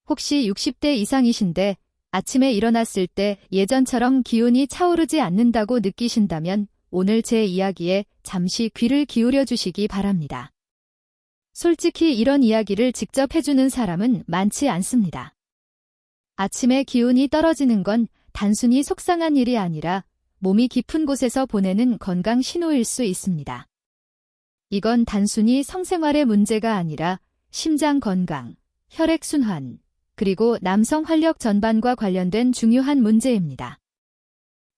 혹시 60대 이상이신데 아침에 일어났을 때 예전처럼 기운이 차오르지 않는다고 느끼신다면 오늘 제 이야기에 잠시 귀를 기울여 주시기 바랍니다. 솔직히 이런 이야기를 직접 해주는 사람은 많지 않습니다. 아침에 기운이 떨어지는 건 단순히 속상한 일이 아니라 몸이 깊은 곳에서 보내는 건강 신호일 수 있습니다. 이건 단순히 성생활의 문제가 아니라 심장 건강, 혈액순환, 그리고 남성 활력 전반과 관련된 중요한 문제입니다.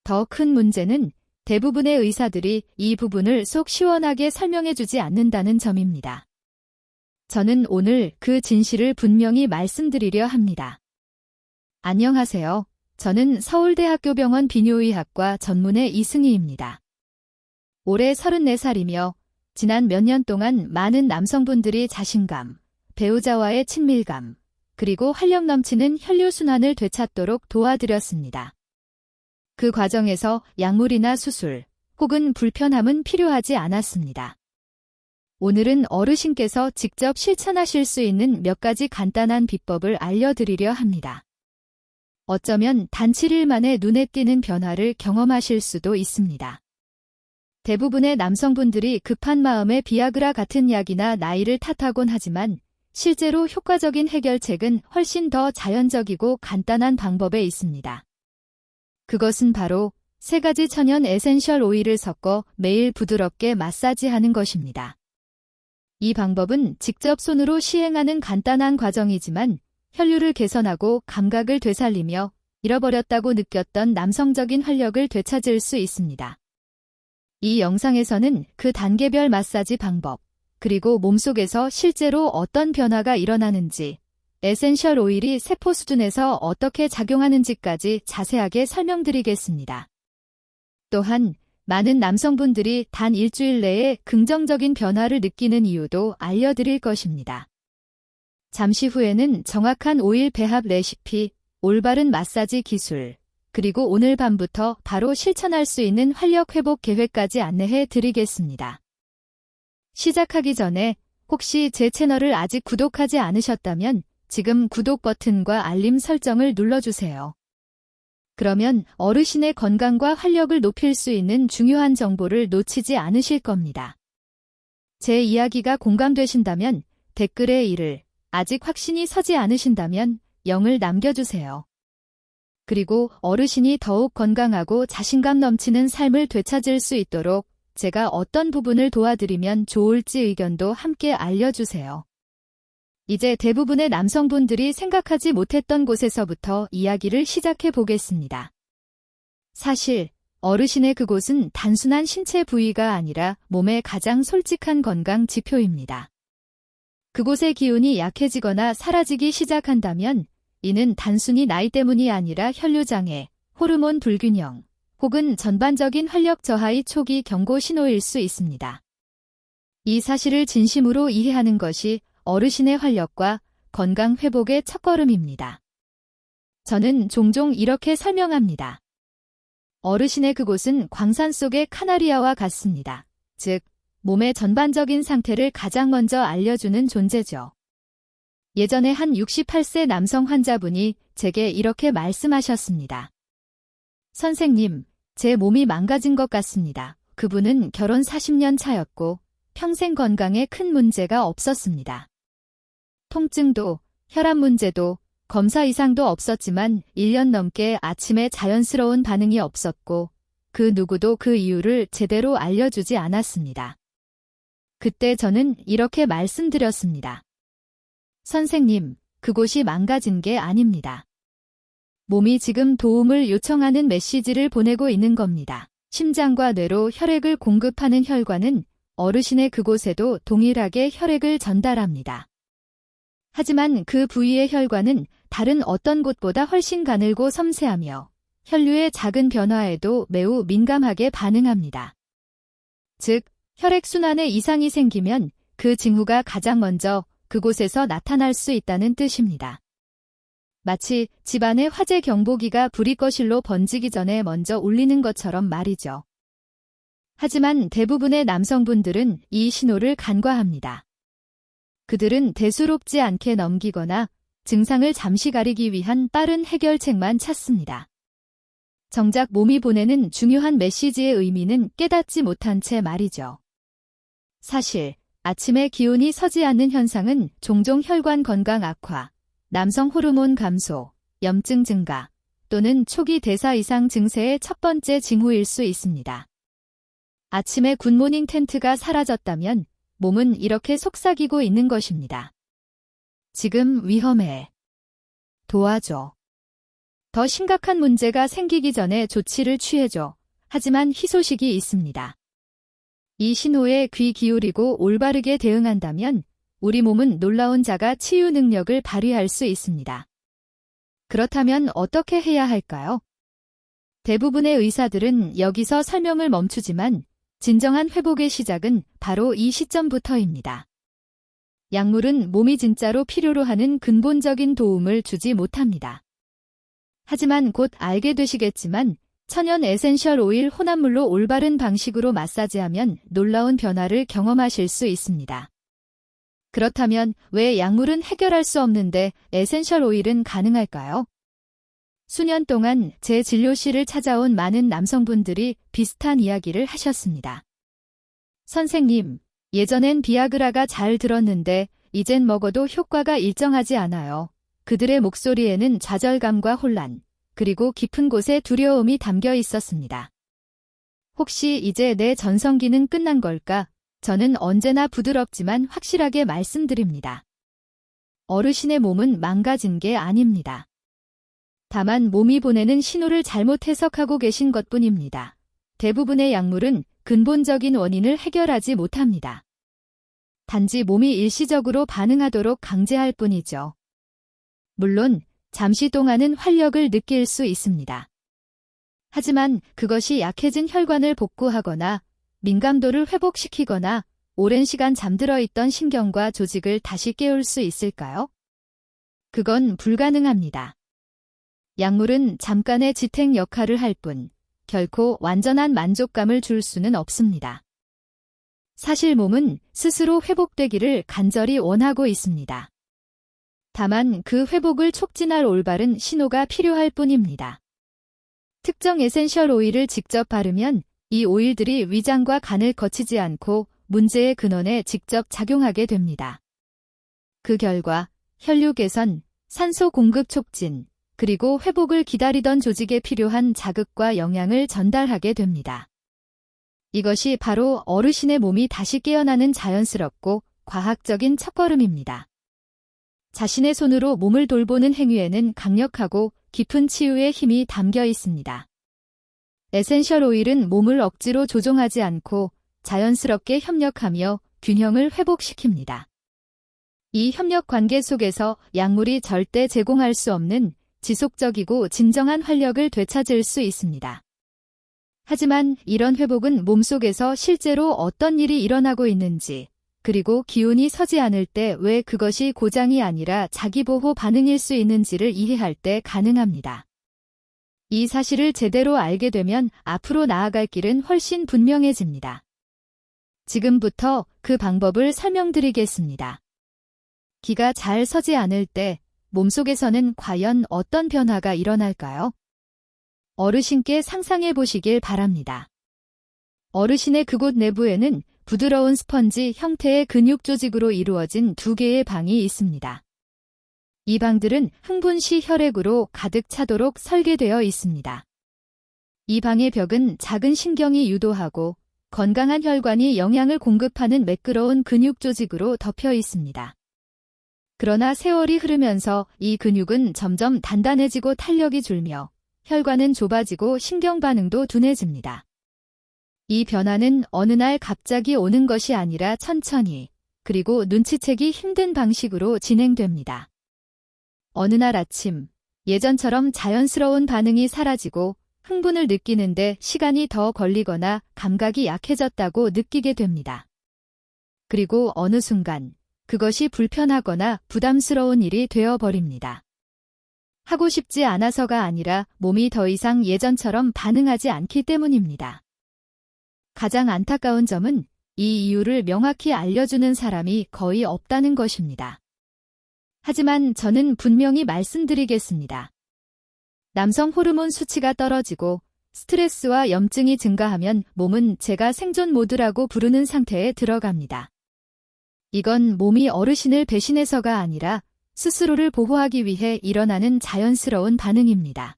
더 큰 문제는 대부분의 의사들이 이 부분을 속 시원하게 설명해주지 않는다는 점입니다. 저는 오늘 그 진실을 분명히 말씀드리려 합니다. 안녕하세요. 저는 서울대학교병원 비뇨의학과 전문의 이승희입니다. 올해 34살이며 지난 몇 년 동안 많은 남성분들이 자신감, 배우자와의 친밀감, 그리고 활력 넘치는 혈류순환을 되찾도록 도와드렸습니다. 그 과정에서 약물이나 수술, 혹은 불편함은 필요하지 않았습니다. 오늘은 어르신께서 직접 실천하실 수 있는 몇 가지 간단한 비법을 알려드리려 합니다. 어쩌면 단 7일 만에 눈에 띄는 변화를 경험하실 수도 있습니다. 대부분의 남성분들이 급한 마음에 비아그라 같은 약이나 나이를 탓하곤 하지만 실제로 효과적인 해결책은 훨씬 더 자연적이고 간단한 방법에 있습니다. 그것은 바로 3가지 천연 에센셜 오일을 섞어 매일 부드럽게 마사지하는 것입니다. 이 방법은 직접 손으로 시행하는 간단한 과정이지만 혈류를 개선하고 감각을 되살리며 잃어버렸다고 느꼈던 남성적인 활력을 되찾을 수 있습니다. 이 영상에서는 그 단계별 마사지 방법, 그리고 몸속에서 실제로 어떤 변화가 일어나는지, 에센셜 오일이 세포 수준에서 어떻게 작용하는지까지 자세하게 설명드리겠습니다. 또한 많은 남성분들이 단 일주일 내에 긍정적인 변화를 느끼는 이유도 알려드릴 것입니다. 잠시 후에는 정확한 오일 배합 레시피, 올바른 마사지 기술, 그리고 오늘 밤부터 바로 실천할 수 있는 활력 회복 계획까지 안내해 드리겠습니다. 시작하기 전에 혹시 제 채널을 아직 구독하지 않으셨다면 지금 구독 버튼과 알림 설정을 눌러주세요. 그러면 어르신의 건강과 활력을 높일 수 있는 중요한 정보를 놓치지 않으실 겁니다. 제 이야기가 공감되신다면 댓글에 1을, 아직 확신이 서지 않으신다면 0을 남겨주세요. 그리고 어르신이 더욱 건강하고 자신감 넘치는 삶을 되찾을 수 있도록 제가 어떤 부분을 도와드리면 좋을지 의견도 함께 알려주세요. 이제 대부분의 남성분들이 생각하지 못했던 곳에서부터 이야기를 시작해 보겠습니다. 사실 어르신의 그곳은 단순한 신체 부위가 아니라 몸의 가장 솔직한 건강 지표입니다. 그곳의 기운이 약해지거나 사라지기 시작한다면 이는 단순히 나이 때문이 아니라 혈류장애, 호르몬 불균형, 혹은 전반적인 활력 저하의 초기 경고 신호일 수 있습니다. 이 사실을 진심으로 이해하는 것이 어르신의 활력과 건강 회복의 첫걸음입니다. 저는 종종 이렇게 설명합니다. 어르신의 그곳은 광산 속의 카나리아와 같습니다. 즉, 몸의 전반적인 상태를 가장 먼저 알려주는 존재죠. 예전에 한 68세 남성 환자분이 제게 이렇게 말씀하셨습니다. 선생님, 제 몸이 망가진 것 같습니다. 그분은 결혼 40년 차였고 평생 건강에 큰 문제가 없었습니다. 통증도, 혈압 문제도, 검사 이상도 없었지만 1년 넘게 아침에 자연스러운 반응이 없었고 그 누구도 그 이유를 제대로 알려주지 않았습니다. 그때 저는 이렇게 말씀드렸습니다. 선생님, 그곳이 망가진 게 아닙니다. 몸이 지금 도움을 요청하는 메시지를 보내고 있는 겁니다. 심장과 뇌로 혈액을 공급하는 혈관은 어르신의 그곳에도 동일하게 혈액을 전달합니다. 하지만 그 부위의 혈관은 다른 어떤 곳보다 훨씬 가늘고 섬세하며 혈류의 작은 변화에도 매우 민감하게 반응합니다. 즉, 혈액순환에 이상이 생기면 그 징후가 가장 먼저 그곳에서 나타날 수 있다는 뜻입니다. 마치 집안의 화재 경보기가 불이 꺼실로 번지기 전에 먼저 울리는 것처럼 말이죠. 하지만 대부분의 남성분들은 이 신호를 간과합니다. 그들은 대수롭지 않게 넘기거나 증상을 잠시 가리기 위한 빠른 해결책만 찾습니다. 정작 몸이 보내는 중요한 메시지의 의미는 깨닫지 못한 채 말이죠. 사실 아침에 기운이 서지 않는 현상은 종종 혈관 건강 악화, 남성 호르몬 감소, 염증 증가 또는 초기 대사 이상 증세의 첫 번째 징후일 수 있습니다. 아침에 굿모닝 텐트가 사라졌다면 몸은 이렇게 속삭이고 있는 것입니다. 지금 위험해. 도와줘. 더 심각한 문제가 생기기 전에 조치를 취해줘. 하지만 희소식이 있습니다. 이 신호에 귀 기울이고 올바르게 대응한다면 우리 몸은 놀라운 자가 치유 능력을 발휘할 수 있습니다. 그렇다면 어떻게 해야 할까요? 대부분의 의사들은 여기서 설명을 멈추지만 진정한 회복의 시작은 바로 이 시점부터입니다. 약물은 몸이 진짜로 필요로 하는 근본적인 도움을 주지 못합니다. 하지만 곧 알게 되시겠지만 천연 에센셜 오일 혼합물로 올바른 방식으로 마사지하면 놀라운 변화를 경험하실 수 있습니다. 그렇다면 왜 약물은 해결할 수 없는데 에센셜 오일은 가능할까요? 수년 동안 제 진료실을 찾아온 많은 남성분들이 비슷한 이야기를 하셨습니다. 선생님, 예전엔 비아그라가 잘 들었는데 이젠 먹어도 효과가 일정하지 않아요. 그들의 목소리에는 좌절감과 혼란, 그리고 깊은 곳에 두려움이 담겨 있었습니다. 혹시 이제 내 전성기는 끝난 걸까? 저는 언제나 부드럽지만 확실하게 말씀드립니다. 어르신의 몸은 망가진 게 아닙니다. 다만 몸이 보내는 신호를 잘못 해석하고 계신 것뿐입니다. 대부분의 약물은 근본적인 원인을 해결하지 못합니다. 단지 몸이 일시적으로 반응하도록 강제할 뿐이죠. 물론 잠시 동안은 활력을 느낄 수 있습니다. 하지만 그것이 약해진 혈관을 복구하거나 민감도를 회복시키거나 오랜 시간 잠들어 있던 신경과 조직을 다시 깨울 수 있을까요? 그건 불가능합니다. 약물은 잠깐의 지탱 역할을 할 뿐, 결코 완전한 만족감을 줄 수는 없습니다. 사실 몸은 스스로 회복되기를 간절히 원하고 있습니다. 다만 그 회복을 촉진할 올바른 신호가 필요할 뿐입니다. 특정 에센셜 오일을 직접 바르면 이 오일들이 위장과 간을 거치지 않고 문제의 근원에 직접 작용하게 됩니다. 그 결과 혈류 개선, 산소 공급 촉진, 그리고 회복을 기다리던 조직에 필요한 자극과 영양을 전달하게 됩니다. 이것이 바로 어르신의 몸이 다시 깨어나는 자연스럽고 과학적인 첫걸음입니다. 자신의 손으로 몸을 돌보는 행위에는 강력하고 깊은 치유의 힘이 담겨 있습니다. 에센셜 오일은 몸을 억지로 조종하지 않고 자연스럽게 협력하며 균형을 회복시킵니다. 이 협력 관계 속에서 약물이 절대 제공할 수 없는 지속적이고 진정한 활력을 되찾을 수 있습니다. 하지만 이런 회복은 몸속에서 실제로 어떤 일이 일어나고 있는지, 그리고 기운이 서지 않을 때 왜 그것이 고장이 아니라 자기보호 반응일 수 있는지를 이해할 때 가능합니다. 이 사실을 제대로 알게 되면 앞으로 나아갈 길은 훨씬 분명해집니다. 지금부터 그 방법을 설명드리겠습니다. 기가 잘 서지 않을 때 몸속에서는 과연 어떤 변화가 일어날까요? 어르신께 상상해 보시길 바랍니다. 어르신의 그곳 내부에는 부드러운 스펀지 형태의 근육 조직으로 이루어진 두 개의 방이 있습니다. 이 방들은 흥분 시 혈액으로 가득 차도록 설계되어 있습니다. 이 방의 벽은 작은 신경이 유도하고 건강한 혈관이 영양을 공급하는 매끄러운 근육 조직으로 덮여 있습니다. 그러나 세월이 흐르면서 이 근육은 점점 단단해지고 탄력이 줄며 혈관은 좁아지고 신경 반응도 둔해집니다. 이 변화는 어느 날 갑자기 오는 것이 아니라 천천히, 그리고 눈치채기 힘든 방식으로 진행됩니다. 어느 날 아침, 예전처럼 자연스러운 반응이 사라지고 흥분을 느끼는데 시간이 더 걸리거나 감각이 약해졌다고 느끼게 됩니다. 그리고 어느 순간 그것이 불편하거나 부담스러운 일이 되어버립니다. 하고 싶지 않아서가 아니라 몸이 더 이상 예전처럼 반응하지 않기 때문입니다. 가장 안타까운 점은 이 이유를 명확히 알려주는 사람이 거의 없다는 것입니다. 하지만 저는 분명히 말씀드리겠습니다. 남성 호르몬 수치가 떨어지고 스트레스와 염증이 증가하면 몸은 제가 생존 모드라고 부르는 상태에 들어갑니다. 이건 몸이 어르신을 배신해서가 아니라 스스로를 보호하기 위해 일어나는 자연스러운 반응입니다.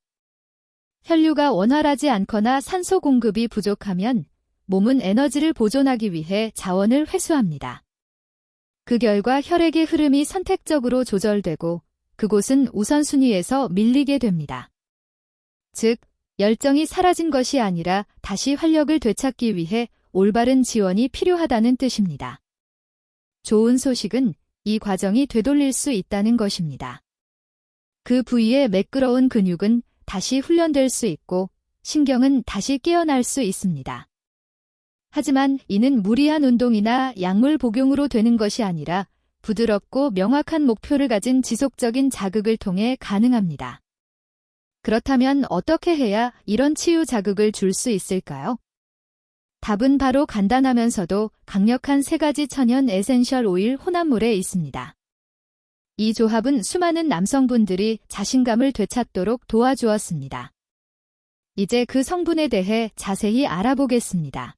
혈류가 원활하지 않거나 산소 공급이 부족하면 몸은 에너지를 보존하기 위해 자원을 회수합니다. 그 결과 혈액의 흐름이 선택적으로 조절되고 그곳은 우선순위에서 밀리게 됩니다. 즉, 열정이 사라진 것이 아니라 다시 활력을 되찾기 위해 올바른 지원이 필요하다는 뜻입니다. 좋은 소식은 이 과정이 되돌릴 수 있다는 것입니다. 그 부위의 매끄러운 근육은 다시 훈련될 수 있고 신경은 다시 깨어날 수 있습니다. 하지만 이는 무리한 운동이나 약물 복용으로 되는 것이 아니라 부드럽고 명확한 목표를 가진 지속적인 자극을 통해 가능합니다. 그렇다면 어떻게 해야 이런 치유 자극을 줄 수 있을까요? 답은 바로 간단하면서도 강력한 3가지 천연 에센셜 오일 혼합물에 있습니다. 이 조합은 수많은 남성분들이 자신감을 되찾도록 도와주었습니다. 이제 그 성분에 대해 자세히 알아보겠습니다.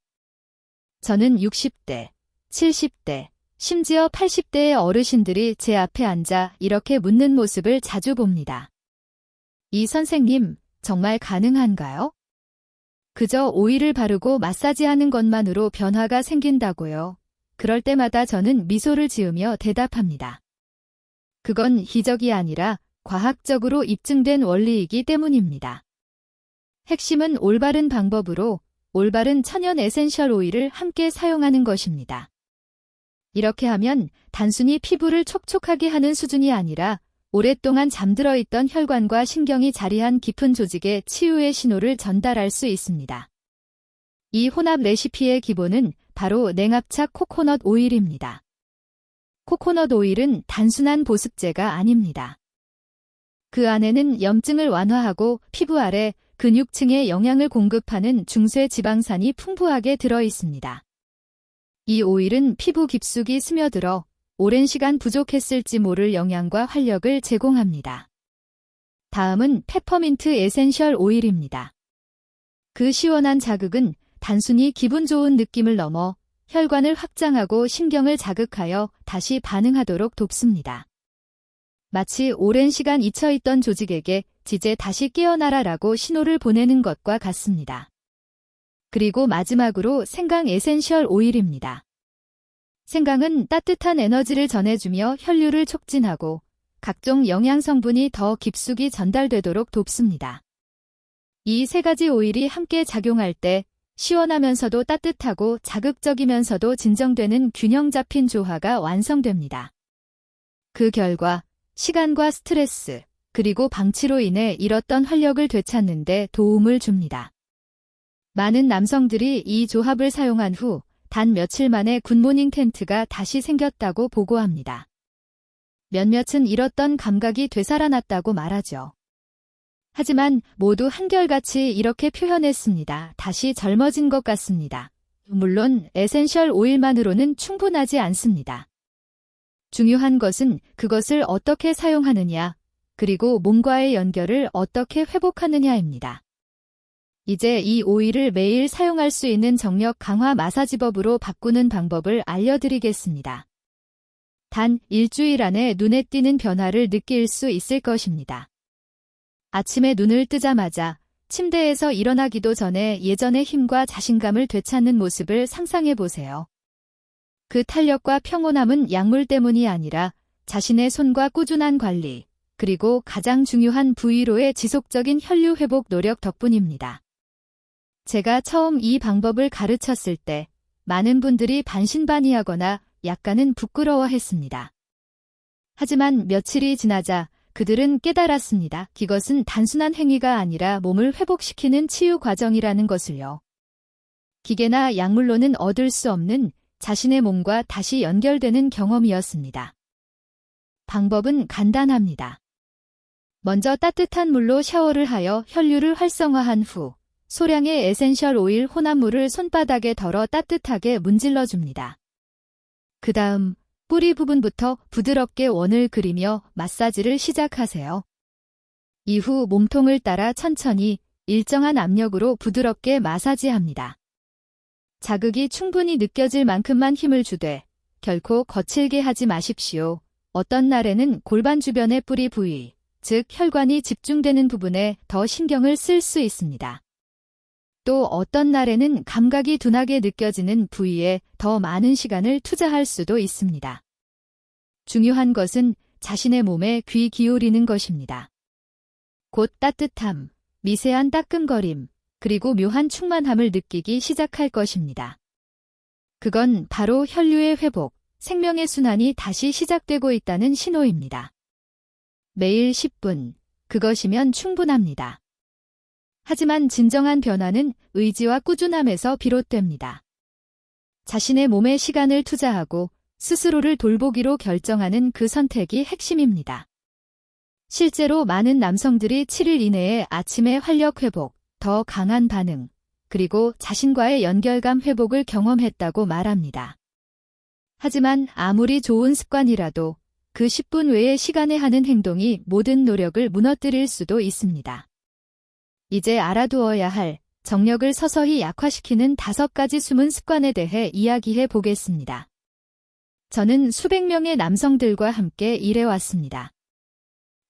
저는 60대, 70대, 심지어 80대의 어르신들이 제 앞에 앉아 이렇게 묻는 모습을 자주 봅니다. 이 선생님, 정말 가능한가요? 그저 오일을 바르고 마사지하는 것만으로 변화가 생긴다고요. 그럴 때마다 저는 미소를 지으며 대답합니다. 그건 기적이 아니라 과학적으로 입증된 원리이기 때문입니다. 핵심은 올바른 방법으로 올바른 천연 에센셜 오일을 함께 사용하는 것입니다. 이렇게 하면 단순히 피부를 촉촉하게 하는 수준이 아니라 오랫동안 잠들어 있던 혈관과 신경이 자리한 깊은 조직에 치유의 신호를 전달할 수 있습니다. 이 혼합 레시피의 기본은 바로 냉합착 코코넛 오일입니다. 코코넛 오일은 단순한 보습제가 아닙니다. 그 안에는 염증을 완화하고 피부 아래 근육층에 영양을 공급하는 중쇄 지방산이 풍부하게 들어 있습니다. 이 오일은 피부 깊숙이 스며들어 오랜 시간 부족했을지 모를 영양과 활력을 제공합니다. 다음은 페퍼민트 에센셜 오일입니다. 그 시원한 자극은 단순히 기분 좋은 느낌을 넘어 혈관을 확장하고 신경을 자극하여 다시 반응하도록 돕습니다. 마치 오랜 시간 잊혀있던 조직에게 이제 다시 깨어나라라고 신호를 보내는 것과 같습니다. 그리고 마지막으로 생강 에센셜 오일입니다. 생강은 따뜻한 에너지를 전해주며 혈류를 촉진하고 각종 영양 성분이 더 깊숙이 전달되도록 돕습니다. 이 3가지 오일이 함께 작용할 때 시원하면서도 따뜻하고 자극적이면서도 진정되는 균형 잡힌 조화가 완성됩니다. 그 결과 시간과 스트레스, 그리고 방치로 인해 잃었던 활력을 되찾는 데 도움을 줍니다. 많은 남성들이 이 조합을 사용한 후 단 며칠 만에 굿모닝 텐트가 다시 생겼다고 보고합니다. 몇몇은 잃었던 감각이 되살아났다고 말하죠. 하지만 모두 한결같이 이렇게 표현했습니다. 다시 젊어진 것 같습니다. 물론 에센셜 오일만으로는 충분하지 않습니다. 중요한 것은 그것을 어떻게 사용하느냐, 그리고 몸과의 연결을 어떻게 회복하느냐입니다. 이제 이 오일을 매일 사용할 수 있는 정력 강화 마사지법으로 바꾸는 방법을 알려드리겠습니다. 단 일주일 안에 눈에 띄는 변화를 느낄 수 있을 것입니다. 아침에 눈을 뜨자마자 침대에서 일어나기도 전에 예전의 힘과 자신감을 되찾는 모습을 상상해 보세요. 그 탄력과 평온함은 약물 때문이 아니라 자신의 손과 꾸준한 관리, 그리고 가장 중요한 부위로의 지속적인 혈류 회복 노력 덕분입니다. 제가 처음 이 방법을 가르쳤을 때 많은 분들이 반신반의하거나 약간은 부끄러워했습니다. 하지만 며칠이 지나자 그들은 깨달았습니다. 이것은 단순한 행위가 아니라 몸을 회복시키는 치유 과정이라는 것을요. 기계나 약물로는 얻을 수 없는 자신의 몸과 다시 연결되는 경험이었습니다. 방법은 간단합니다. 먼저 따뜻한 물로 샤워를 하여 혈류를 활성화한 후 소량의 에센셜 오일 혼합물을 손바닥에 덜어 따뜻하게 문질러 줍니다. 그 다음 뿌리 부분부터 부드럽게 원을 그리며 마사지를 시작하세요. 이후 몸통을 따라 천천히 일정한 압력으로 부드럽게 마사지합니다. 자극이 충분히 느껴질 만큼만 힘을 주되 결코 거칠게 하지 마십시오. 어떤 날에는 골반 주변의 뿌리 부위, 즉 혈관이 집중되는 부분에 더 신경을 쓸 수 있습니다. 또 어떤 날에는 감각이 둔하게 느껴지는 부위에 더 많은 시간을 투자할 수도 있습니다. 중요한 것은 자신의 몸에 귀 기울이는 것입니다. 곧 따뜻함, 미세한 따끔거림, 그리고 묘한 충만함을 느끼기 시작할 것입니다. 그건 바로 혈류의 회복, 생명의 순환이 다시 시작되고 있다는 신호입니다. 매일 10분, 그것이면 충분합니다. 하지만 진정한 변화는 의지와 꾸준함에서 비롯됩니다. 자신의 몸에 시간을 투자하고 스스로를 돌보기로 결정하는 그 선택이 핵심입니다. 실제로 많은 남성들이 7일 이내에 아침의 활력 회복, 더 강한 반응, 그리고 자신과의 연결감 회복을 경험했다고 말합니다. 하지만 아무리 좋은 습관이라도 그 10분 외의 시간에 하는 행동이 모든 노력을 무너뜨릴 수도 있습니다. 이제 알아두어야 할 정력을 서서히 약화시키는 5가지 숨은 습관에 대해 이야기해 보겠습니다. 저는 수백 명의 남성들과 함께 일해왔습니다.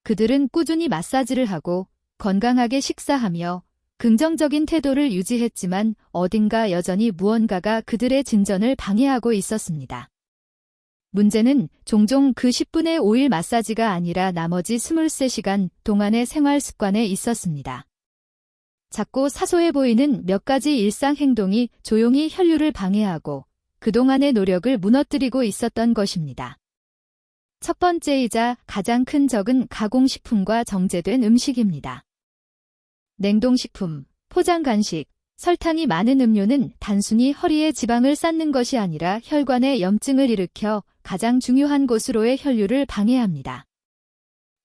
그들은 꾸준히 마사지를 하고 건강하게 식사하며 긍정적인 태도를 유지했지만 어딘가 여전히 무언가가 그들의 진전을 방해하고 있었습니다. 문제는 종종 그 10분의 5일 마사지가 아니라 나머지 23시간 동안의 생활 습관에 있었습니다. 작고 사소해 보이는 몇 가지 일상 행동이 조용히 혈류를 방해하고 그동안의 노력을 무너뜨리고 있었던 것입니다. 첫 번째이자 가장 큰 적은 가공식품과 정제된 음식입니다. 냉동식품, 포장간식, 설탕이 많은 음료는 단순히 허리에 지방을 쌓는 것이 아니라 혈관에 염증을 일으켜 가장 중요한 곳으로의 혈류를 방해합니다.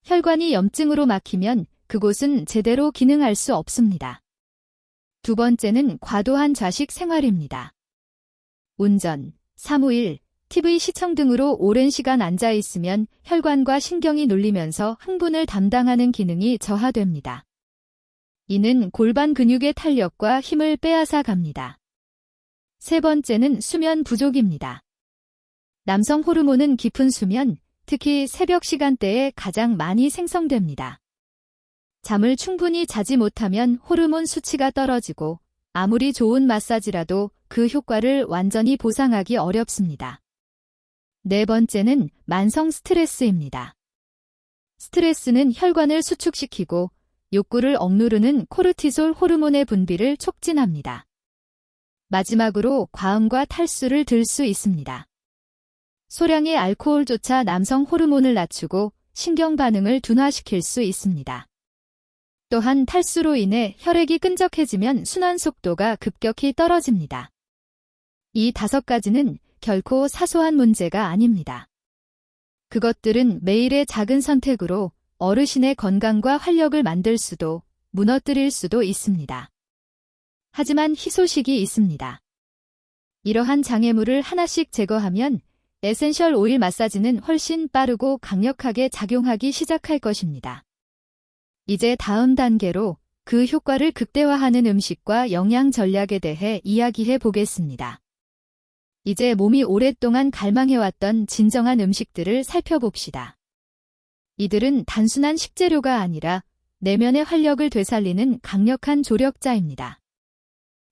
혈관이 염증으로 막히면 그곳은 제대로 기능할 수 없습니다. 두 번째는 과도한 좌식 생활입니다. 운전, 사무일, TV 시청 등으로 오랜 시간 앉아 있으면 혈관과 신경이 눌리면서 흥분을 담당하는 기능이 저하됩니다. 이는 골반 근육의 탄력과 힘을 빼앗아 갑니다. 세 번째는 수면 부족입니다. 남성 호르몬은 깊은 수면, 특히 새벽 시간대에 가장 많이 생성됩니다. 잠을 충분히 자지 못하면 호르몬 수치가 떨어지고 아무리 좋은 마사지라도 그 효과를 완전히 보상하기 어렵습니다. 네 번째는 만성 스트레스입니다. 스트레스는 혈관을 수축시키고 욕구를 억누르는 코르티솔 호르몬의 분비를 촉진합니다. 마지막으로 과음과 탈수를 들 수 있습니다. 소량의 알코올조차 남성 호르몬을 낮추고 신경 반응을 둔화시킬 수 있습니다. 또한 탈수로 인해 혈액이 끈적해지면 순환 속도가 급격히 떨어집니다. 이 5가지는 결코 사소한 문제가 아닙니다. 그것들은 매일의 작은 선택으로 어르신의 건강과 활력을 만들 수도 무너뜨릴 수도 있습니다. 하지만 희소식이 있습니다. 이러한 장애물을 하나씩 제거하면 에센셜 오일 마사지는 훨씬 빠르고 강력하게 작용하기 시작할 것입니다. 이제 다음 단계로 그 효과를 극대화하는 음식과 영양 전략에 대해 이야기해 보겠습니다. 이제 몸이 오랫동안 갈망해왔던 진정한 음식들을 살펴봅시다. 이들은 단순한 식재료가 아니라 내면의 활력을 되살리는 강력한 조력자입니다.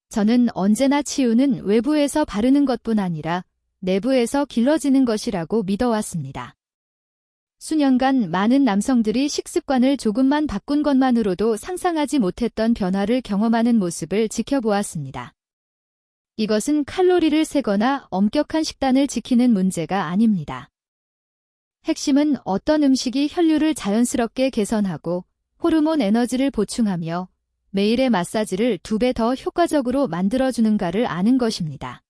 저는 언제나 치유는 외부에서 바르는 것뿐 아니라 내부에서 길러지는 것이라고 믿어왔습니다. 수년간 많은 남성들이 식습관을 조금만 바꾼 것만으로도 상상하지 못했던 변화를 경험하는 모습을 지켜보았습니다. 이것은 칼로리를 세거나 엄격한 식단을 지키는 문제가 아닙니다. 핵심은 어떤 음식이 혈류를 자연스럽게 개선하고 호르몬 에너지를 보충하며 매일의 마사지를 2배 더 효과적으로 만들어주는가를 아는 것입니다.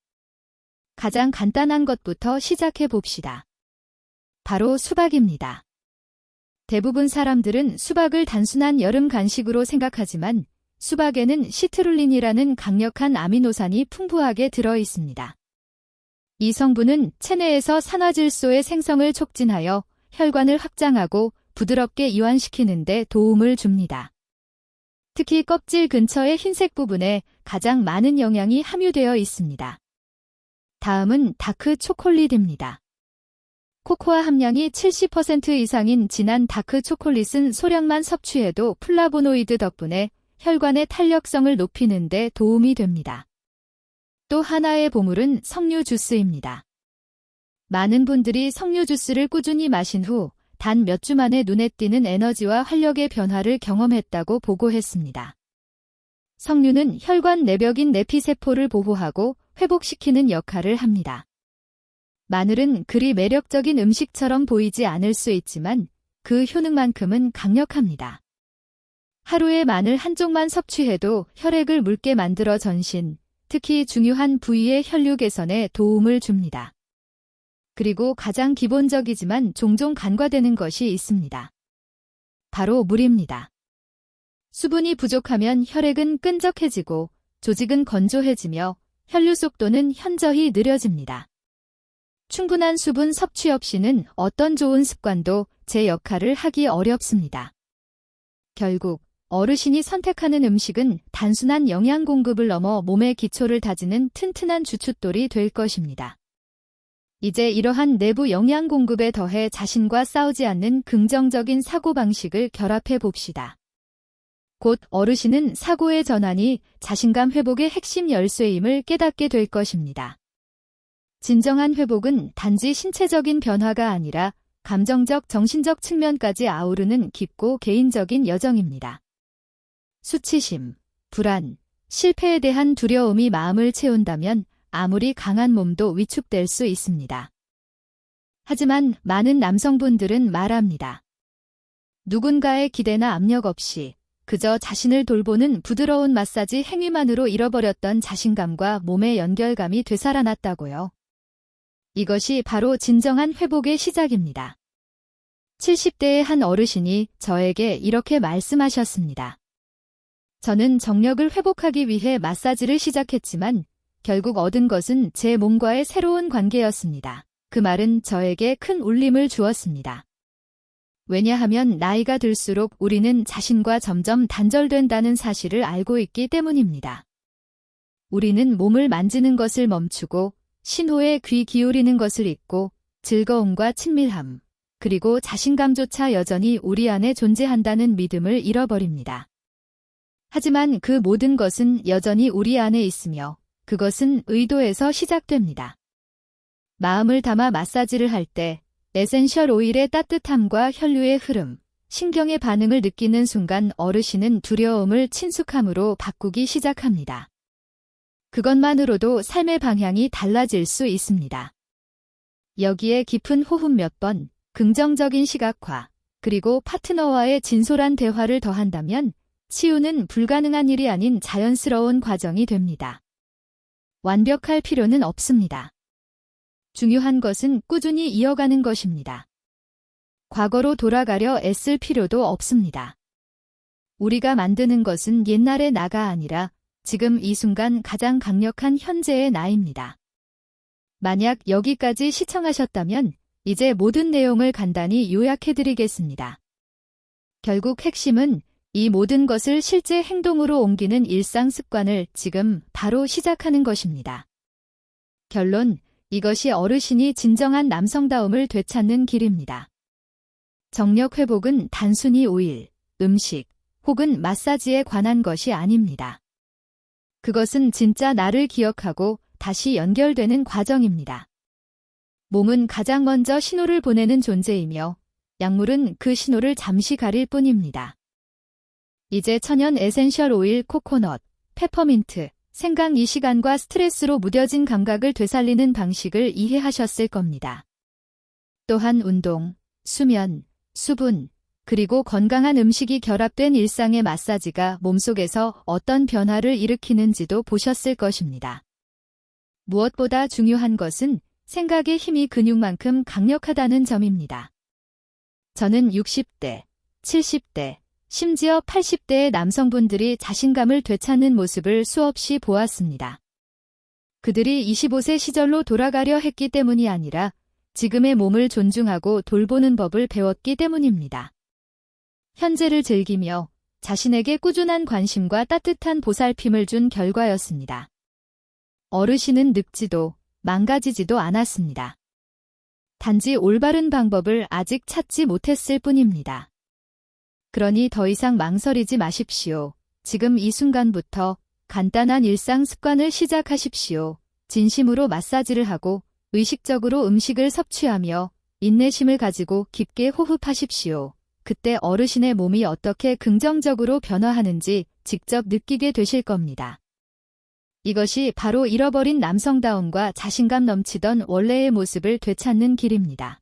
가장 간단한 것부터 시작해 봅시다. 바로 수박입니다. 대부분 사람들은 수박을 단순한 여름 간식으로 생각하지만 수박에는 시트룰린이라는 강력한 아미노산이 풍부하게 들어 있습니다. 이 성분은 체내에서 산화질소의 생성을 촉진하여 혈관을 확장하고 부드럽게 이완시키는 데 도움을 줍니다. 특히 껍질 근처의 흰색 부분에 가장 많은 영양이 함유되어 있습니다. 다음은 다크 초콜릿입니다. 코코아 함량이 70% 이상인 진한 다크 초콜릿은 소량만 섭취해도 플라보노이드 덕분에 혈관의 탄력성을 높이는 데 도움이 됩니다. 또 하나의 보물은 석류 주스입니다. 많은 분들이 석류 주스를 꾸준히 마신 후 단 몇 주 만에 눈에 띄는 에너지와 활력의 변화를 경험했다고 보고했습니다. 석류는 혈관 내벽인 내피세포를 보호하고 회복시키는 역할을 합니다. 마늘은 그리 매력적인 음식처럼 보이지 않을 수 있지만 그 효능만큼은 강력합니다. 하루에 마늘 한 쪽만 섭취해도 혈액을 묽게 만들어 전신, 특히 중요한 부위의 혈류 개선에 도움을 줍니다. 그리고 가장 기본적이지만 종종 간과되는 것이 있습니다. 바로 물입니다. 수분이 부족하면 혈액은 끈적해지고 조직은 건조해지며 혈류 속도는 현저히 느려집니다. 충분한 수분 섭취 없이는 어떤 좋은 습관도 제 역할을 하기 어렵습니다. 결국 어르신이 선택하는 음식은 단순한 영양 공급을 넘어 몸의 기초를 다지는 튼튼한 주춧돌이 될 것입니다. 이제 이러한 내부 영양 공급에 더해 자신과 싸우지 않는 긍정적인 사고방식을 결합해 봅시다. 곧 어르신은 사고의 전환이 자신감 회복의 핵심 열쇠임을 깨닫게 될 것입니다. 진정한 회복은 단지 신체적인 변화가 아니라 감정적, 정신적 측면까지 아우르는 깊고 개인적인 여정입니다. 수치심, 불안, 실패에 대한 두려움이 마음을 채운다면 아무리 강한 몸도 위축될 수 있습니다. 하지만 많은 남성분들은 말합니다. 누군가의 기대나 압력 없이 그저 자신을 돌보는 부드러운 마사지 행위만으로 잃어버렸던 자신감과 몸의 연결감이 되살아났다고요. 이것이 바로 진정한 회복의 시작입니다. 70대의 한 어르신이 저에게 이렇게 말씀하셨습니다. 저는 정력을 회복하기 위해 마사지를 시작했지만 결국 얻은 것은 제 몸과의 새로운 관계였습니다. 그 말은 저에게 큰 울림을 주었습니다. 왜냐하면 나이가 들수록 우리는 자신과 점점 단절된다는 사실을 알고 있기 때문입니다. 우리는 몸을 만지는 것을 멈추고 신호에 귀 기울이는 것을 잊고 즐거움과 친밀함, 그리고 자신감조차 여전히 우리 안에 존재한다는 믿음을 잃어버립니다. 하지만 그 모든 것은 여전히 우리 안에 있으며 그것은 의도에서 시작됩니다. 마음을 담아 마사지를 할 때 에센셜 오일의 따뜻함과 혈류의 흐름, 신경의 반응을 느끼는 순간 어르신은 두려움을 친숙함으로 바꾸기 시작합니다. 그것만으로도 삶의 방향이 달라질 수 있습니다. 여기에 깊은 호흡 몇 번, 긍정적인 시각화, 그리고 파트너와의 진솔한 대화를 더한다면 치유는 불가능한 일이 아닌 자연스러운 과정이 됩니다. 완벽할 필요는 없습니다. 중요한 것은 꾸준히 이어가는 것입니다. 과거로 돌아가려 애쓸 필요도 없습니다. 우리가 만드는 것은 옛날의 나가 아니라 지금 이 순간 가장 강력한 현재의 나입니다. 만약 여기까지 시청하셨다면 이제 모든 내용을 간단히 요약해드리겠습니다. 결국 핵심은 이 모든 것을 실제 행동으로 옮기는 일상 습관을 지금 바로 시작하는 것입니다. 결론, 이것이 어르신이 진정한 남성다움을 되찾는 길입니다. 정력 회복은 단순히 오일, 음식, 혹은 마사지에 관한 것이 아닙니다. 그것은 진짜 나를 기억하고 다시 연결되는 과정입니다. 몸은 가장 먼저 신호를 보내는 존재이며 약물은 그 신호를 잠시 가릴 뿐입니다. 이제 천연 에센셜 오일, 코코넛, 페퍼민트, 생강 이 시간과 스트레스로 무뎌진 감각을 되살리는 방식을 이해하셨을 겁니다. 또한 운동, 수면, 수분, 그리고 건강한 음식이 결합된 일상의 마사지가 몸속에서 어떤 변화를 일으키는지도 보셨을 것입니다. 무엇보다 중요한 것은 생각의 힘이 근육만큼 강력하다는 점입니다. 저는 60대, 70대, 심지어 80대의 남성분들이 자신감을 되찾는 모습을 수없이 보았습니다. 그들이 25세 시절로 돌아가려 했기 때문이 아니라 지금의 몸을 존중하고 돌보는 법을 배웠기 때문입니다. 현재를 즐기며 자신에게 꾸준한 관심과 따뜻한 보살핌을 준 결과였습니다. 어르신은 늙지도 망가지지도 않았습니다. 단지 올바른 방법을 아직 찾지 못했을 뿐입니다. 그러니 더 이상 망설이지 마십시오. 지금 이 순간부터 간단한 일상 습관을 시작하십시오. 진심으로 마사지를 하고 의식적으로 음식을 섭취하며 인내심을 가지고 깊게 호흡하십시오. 그때 어르신의 몸이 어떻게 긍정적으로 변화하는지 직접 느끼게 되실 겁니다. 이것이 바로 잃어버린 남성다움과 자신감 넘치던 원래의 모습을 되찾는 길입니다.